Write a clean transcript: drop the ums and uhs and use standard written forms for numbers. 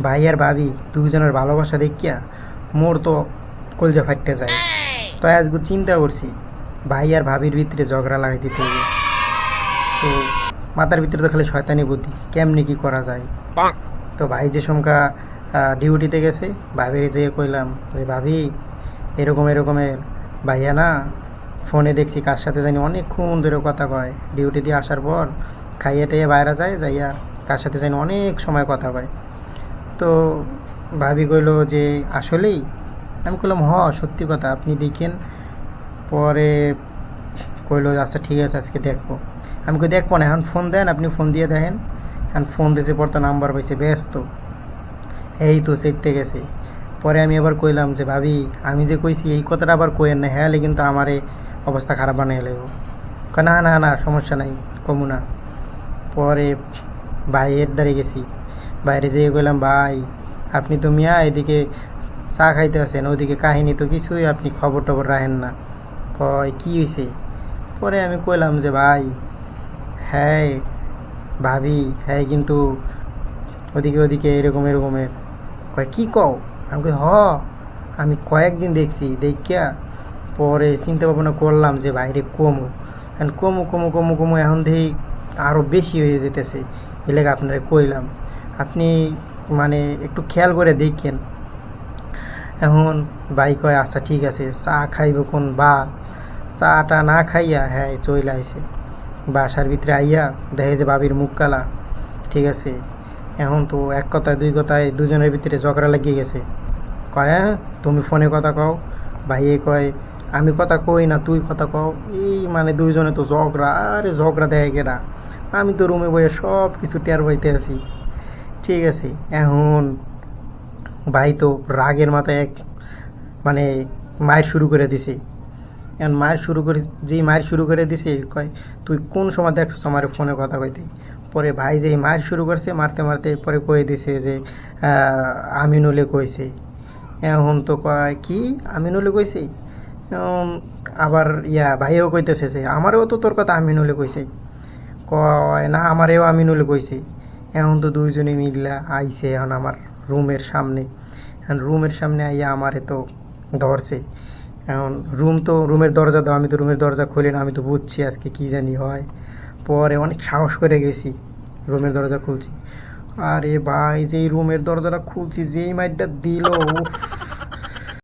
ভাই আর ভাবি দুজনের ভালোবাসা দেখিয়া মোর তো কলজা ফাটতে যায়। তো আজকে চিন্তা করছি ভাই আর ভাবির ভিতরে ঝগড়া লাগাই দিতে হবে। তো মাথার ভিতরে তো খালি শয়তানি বুদ্ধি, কেমনি কি করা যায়। তো ভাই যে সংখ্যা ডিউটিতে গেছে, ভাবির যেয়ে কইলাম যে ভাবি এরকম এরকমের ভাইয়া না ফোনে দেখছি কার সাথে জানি অনেকক্ষণ ধরে কথা কয়, ডিউটি দিয়ে আসার পর খাইয়ে টাইয়ে বাইরে যায়, যাইয়া কার সাথে জানি অনেক সময় কথা কয়। তো ভাবি কইলো যে আসলেই? আমি কইলাম সত্যি কথা, আপনি দেখেন। পরে কইলো আচ্ছা ঠিক আছে আজকে দেখবো। আমি কই দেখবো না, এখন ফোন দেন, আপনি ফোন দিয়ে দেখেন। এখন ফোন দিয়েছে পর তো নাম্বার পাইছে ব্যস্ত, এই তো চেকতে গেছে। পরে আমি আবার কইলাম যে ভাবি আমি যে কইছি এই কথাটা আবার কইেন না, হ্যাঁ কিন্তু আমার অবস্থা খারাপ বানিয়ে লাগবো। না না না সমস্যা নাই, কমু না। পরে ভাইয়ের দ্বারে গেছি, বাইরে যেয়ে কইলাম ভাই আপনি তো মিয়া এদিকে চা খাইতে আছেন, ওদিকে কাহিনী তো কিছুই আপনি খবর টবর রাখেন না। কয় কি হয়েছে? পরে আমি কইলাম যে ভাই হ্যাঁ ভাবি হ্যাঁ কিন্তু ওদিকে ওদিকে এরকম এরকমের। কয় কি কও? আমি কই আমি কয়েকদিন দেখছি দেখিয়া পরে চিন্তা ভাবনা করলাম যে বাইরে কমু, এখন কমু কমু কমু কমু এখন দেখি আরও বেশি হয়ে যেতেছে। এলাকা আপনারা কইলাম আপনি মানে একটু খেয়াল করে দেখেন। এখন ভাই কয় আচ্ছা ঠিক আছে, চা খাইব কোন বা চাটা না খাইয়া হ্যাঁ চইলা আইছে বাসার ভিতরে আইয়া দেখে যে ভাবির মুখ কালা। ঠিক আছে, এখন তো এক কথায় দুই কথায় দুজনের ভিতরে ঝগড়া লাগিয়ে গেছে। কয় হ্যাঁ তুমি ফোনে কথা কও, ভাইয়ে কয় আমি কথা কই না তুই কথা কও। এই মানে দুইজনে তো ঝগড়া, আরে ঝগড়া দেখে গেরা। আমি তো রুমে বইয়ে সব কিছু টের পাইতে আছি। ঠিক আছে, এখন ভাই তো রাগের মাথায় এক মানে মায়ের শুরু করে দিছে। এখন মায়ের শুরু করে যেই মায়ের শুরু করে দিছে কয় তুই কোন সময় দেখছিস আমার ফোনে কথা কইতে। পরে ভাই যেই মায়ের শুরু করছে মারতে মারতে পরে কয়ে দিছে যে আমিনুলে কইছে। এখন তো কয় কি আমিনুলে কইছে? এখন আবার ভাইও কইতেছে যে আমারও তো তোর কথা আমিনুলে কইছে। কয় না আমারেও আমিনুলে কইছে। এখন তো দুইজনে মিললা আইছে এখন আমার রুমের সামনে। এখন রুমের সামনে আইয়া আমারে তো ধরছে। এখন রুমের দরজা দাও, আমি তো রুমের দরজা খুলি না, আমি তো বুঝছি আজকে কি জানি হয়। পরে অনেক সাহস করে গেছি, রুমের দরজা খুলছি। আরে ভাই যেই রুমের দরজাটা খুলছি যেই মাইটটা দিল,